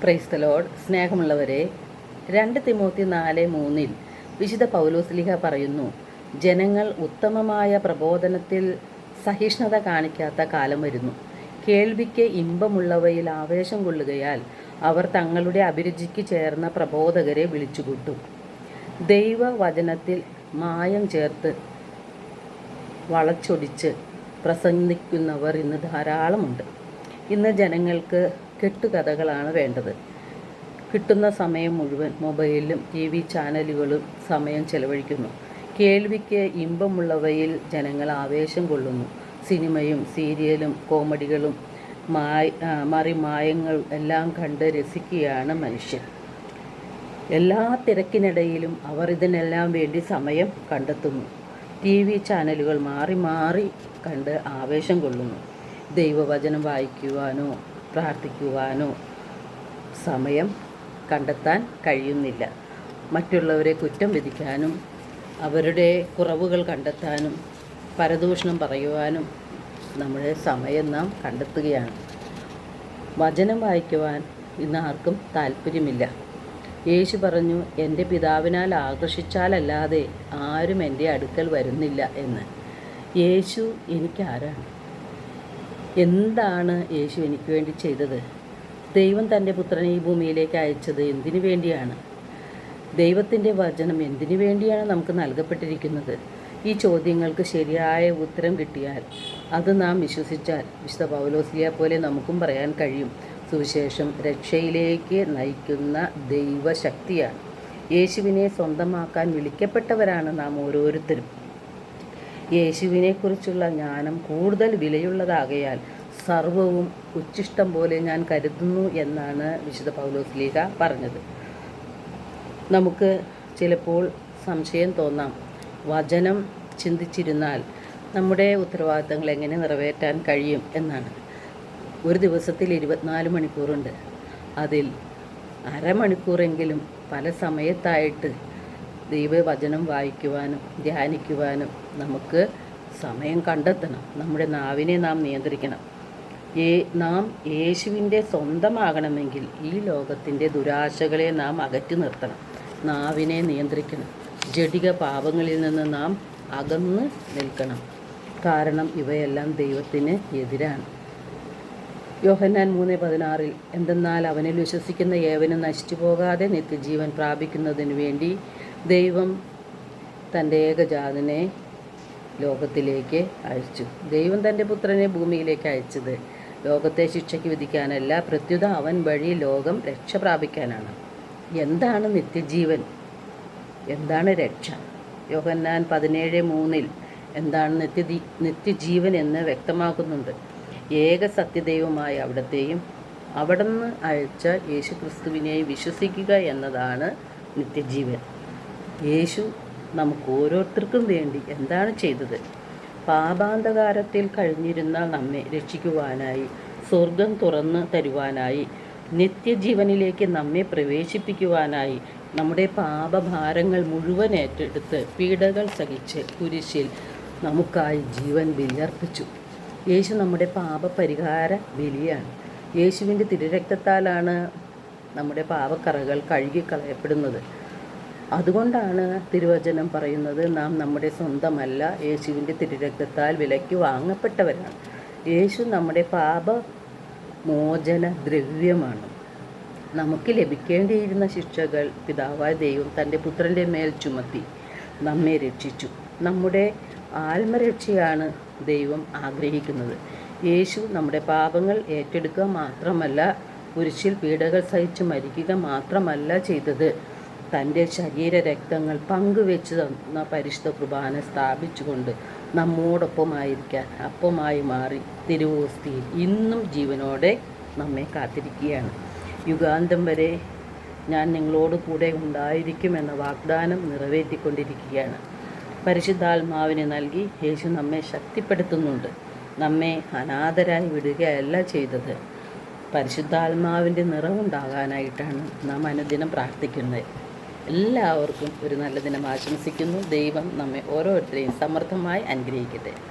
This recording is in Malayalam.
Praise the Lord. സ്നേഹമുള്ളവരെ, 2 തിമോത്തി 4:3 വിശുദ്ധ പൗലോസ്ലീഹ പറയുന്നു, ജനങ്ങൾ ഉത്തമമായ പ്രബോധനത്തിൽ സഹിഷ്ണുത കാണിക്കാത്ത കാലം വരുന്നു. കേൾവിക്ക് ഇമ്പമുള്ളവയിൽ ആവേശം കൊള്ളുകയാൽ അവർ തങ്ങളുടെ അഭിരുചിക്ക് ചേർന്ന പ്രബോധകരെ വിളിച്ചുകൂട്ടും. ദൈവവചനത്തിൽ മായം ചേർത്ത് വളച്ചൊടിച്ച് പ്രസംഗിക്കുന്നവർ ഇന്ന് ധാരാളമുണ്ട്. ഇന്ന് ജനങ്ങൾക്ക് കെട്ടുകഥകളാണ് വേണ്ടത്. കിട്ടുന്ന സമയം മുഴുവൻ മൊബൈലിലും TV ചാനലുകളും സമയം ചെലവഴിക്കുന്നു. കേൾവിക്ക് ഇമ്പമുള്ളവയിൽ ജനങ്ങൾ ആവേശം കൊള്ളുന്നു. സിനിമയും സീരിയലും കോമഡികളും മറിമായങ്ങൾ എല്ലാം കണ്ട് രസിക്കുകയാണ് മനുഷ്യൻ. എല്ലാ തിരക്കിനിടയിലും അവർ ഇതിനെല്ലാം വേണ്ടി സമയം കണ്ടെത്തുന്നു. TV ചാനലുകൾ മാറി മാറി കണ്ട് ആവേശം കൊള്ളുന്നു. ദൈവവചനം വായിക്കുവാനോ പ്രാർത്ഥിക്കുവാനോ സമയം കണ്ടെത്താൻ കഴിയുന്നില്ല. മറ്റുള്ളവരെ കുറ്റം വിധിക്കാനും അവരുടെ കുറവുകൾ കണ്ടെത്താനും പരദൂഷണം പറയുവാനും നമ്മുടെ സമയം നാം കണ്ടെത്തുകയാണ്. വചനം വായിക്കുവാൻ ഇന്ന് ആർക്കും താല്പര്യമില്ല. യേശു പറഞ്ഞു, എൻ്റെ പിതാവിനാൽ ആകർഷിച്ചാലല്ലാതെ ആരും എൻ്റെ അടുക്കൽ വരുന്നില്ല എന്ന്. യേശു എനിക്കാരാണ്? എന്താണ് യേശു എനിക്ക് വേണ്ടി ചെയ്തത്? ദൈവം തൻ്റെ പുത്രനെ ഈ ഭൂമിയിലേക്ക് അയച്ചത് എന്തിനു വേണ്ടിയാണ്? ദൈവത്തിൻ്റെ വചനം എന്തിനു വേണ്ടിയാണ് നമുക്ക് നൽകപ്പെട്ടിരിക്കുന്നത്? ഈ ചോദ്യങ്ങൾക്ക് ശരിയായ ഉത്തരം കിട്ടിയാൽ, അത് നാം വിശ്വസിച്ചാൽ, വിശുദ്ധ പൗലോസ്ലീഹ പോലെ നമുക്കും പറയാൻ കഴിയും, സുവിശേഷം രക്ഷയിലേക്ക് നയിക്കുന്ന ദൈവശക്തിയാണ്. യേശുവിനെ സ്വന്തമാക്കാൻ വിളിക്കപ്പെട്ടവരാണ് നാം ഓരോരുത്തരും. യേശുവിനെക്കുറിച്ചുള്ള ജ്ഞാനം കൂടുതൽ വിലയുള്ളതാകയാൽ സർവവും ഉച്ഛിഷ്ടം പോലെ ഞാൻ കരുതുന്നു എന്നാണ് വിശുദ്ധ പൗലോസ്ലീഹ പറഞ്ഞത്. നമുക്ക് ചിലപ്പോൾ സംശയം തോന്നാം, വചനം ചിന്തിച്ചിരുന്നാൽ നമ്മുടെ ഉത്തരവാദിത്തങ്ങൾ എങ്ങനെ നിറവേറ്റാൻ കഴിയും എന്നാണ്. ഒരു ദിവസത്തിൽ 24 മണിക്കൂറുണ്ട്. അതിൽ അരമണിക്കൂറെങ്കിലും പല സമയത്തായിട്ട് ദൈവവചനം വായിക്കുവാനും ധ്യാനിക്കുവാനും നമുക്ക് സമയം കണ്ടെത്തണം. നമ്മുടെ നാവിനെ നാം നിയന്ത്രിക്കണം. നാം യേശുവിൻ്റെ സ്വന്തമാകണമെങ്കിൽ ഈ ലോകത്തിൻ്റെ ദുരാശകളെ നാം അകറ്റി നിർത്തണം. നാവിനെ നിയന്ത്രിക്കണം. ജഡിക പാപങ്ങളിൽ നിന്ന് നാം അകന്ന് നിൽക്കണം. കാരണം ഇവയെല്ലാം ദൈവത്തിന് എതിരാണ്. യോഹന്നാൻ 3:16 എന്തെന്നാൽ അവനിൽ വിശ്വസിക്കുന്ന ഏവനും നശിച്ചു പോകാതെ നിത്യജീവൻ പ്രാപിക്കുന്നതിന് വേണ്ടി ദൈവം തൻ്റെ ഏകജാതനെ ലോകത്തിലേക്ക് അയച്ചു. ദൈവം തൻ്റെ പുത്രനെ ഭൂമിയിലേക്ക് അയച്ചത് ലോകത്തെ ശിക്ഷയ്ക്ക് വിധിക്കാനല്ല, പ്രത്യുത അവൻ വഴി ലോകം രക്ഷ പ്രാപിക്കാനാണ്. എന്താണ് നിത്യജീവൻ? എന്താണ് രക്ഷ? യോഹന്നാൻ 17:3 എന്താണ് നിത്യജീവൻ എന്ന് വ്യക്തമാക്കുന്നുണ്ട്. ഏക സത്യദൈവമായ അവിടത്തെയും അവിടുന്ന് അയച്ച യേശു ക്രിസ്തുവിനെയും വിശ്വസിക്കുക എന്നതാണ് നിത്യജീവൻ. യേശു നമുക്ക് ഓരോരുത്തർക്കും വേണ്ടി എന്താണ് ചെയ്തത്? പാപാന്ധകാരത്തിൽ കഴിഞ്ഞിരുന്ന നമ്മെ രക്ഷിക്കുവാനായി, സ്വർഗം തുറന്ന് തരുവാനായി, നിത്യജീവനിലേക്ക് നമ്മെ പ്രവേശിപ്പിക്കുവാനായി, നമ്മുടെ പാപഭാരങ്ങൾ മുഴുവൻ ഏറ്റെടുത്ത് പീഡകൾ സഹിച്ച് കുരിശിൽ നമുക്കായി ജീവൻ ബലിയർപ്പിച്ചു. യേശു നമ്മുടെ പാപപരിഹാര ബലിയാണ്. യേശുവിൻ്റെ തിരുരക്തത്താലാണ് നമ്മുടെ പാപക്കറകൾ കഴുകിക്കളയപ്പെടുന്നത്. അതുകൊണ്ടാണ് തിരുവചനം പറയുന്നത്, നാം നമ്മുടെ സ്വന്തമല്ല, യേശുവിൻ്റെ തിരുരക്തത്താൽ വിലയ്ക്ക് വാങ്ങപ്പെട്ടവരാണ്. യേശു നമ്മുടെ പാപമോചന ദ്രവ്യമാണ്. നമുക്ക് ലഭിക്കേണ്ടിയിരുന്ന ശിക്ഷകൾ പിതാവായ ദൈവം തൻ്റെ പുത്രൻ്റെ മേൽ ചുമത്തി നമ്മെ രക്ഷിച്ചു. നമ്മുടെ ആത്മരക്ഷയാണ് ദൈവം ആഗ്രഹിക്കുന്നത്. യേശു നമ്മുടെ പാപങ്ങൾ ഏറ്റെടുക്കുക മാത്രമല്ല, കുരിശിൽ പീഡകൾ സഹിച്ച് മരിക്കുക മാത്രമല്ല ചെയ്തത്, തൻ്റെ ശരീര രക്തങ്ങൾ പങ്കുവെച്ച് തന്ന പരിശുദ്ധ കുർബാന സ്ഥാപിച്ചുകൊണ്ട് നമ്മോടൊപ്പമായിരിക്കാൻ അപ്പമായി മാറി തിരുവോസ്തിയിൽ ഇന്നും ജീവനോടെ നമ്മെ കാത്തിരിക്കുകയാണ്. യുഗാന്തം വരെ ഞാൻ നിങ്ങളോട് കൂടെ ഉണ്ടായിരിക്കുമെന്ന വാഗ്ദാനം നിറവേറ്റിക്കൊണ്ടിരിക്കുകയാണ്. പരിശുദ്ധാത്മാവിനെ നൽകി യേശു നമ്മെ ശക്തിപ്പെടുത്തുന്നുണ്ട്. നമ്മെ അനാഥരായി വിടുകയല്ല ചെയ്തത്. പരിശുദ്ധാത്മാവിൻ്റെ നിറവുണ്ടാകാനായിട്ടാണ് നാം അനുദിനം പ്രാർത്ഥിക്കുന്നത്. എല്ലാവർക്കും ഒരു നല്ല ദിനം ആശംസിക്കുന്നു. ദൈവം നമ്മെ ഓരോരുത്തരെയും സമൃദ്ധമായി അനുഗ്രഹിക്കട്ടെ.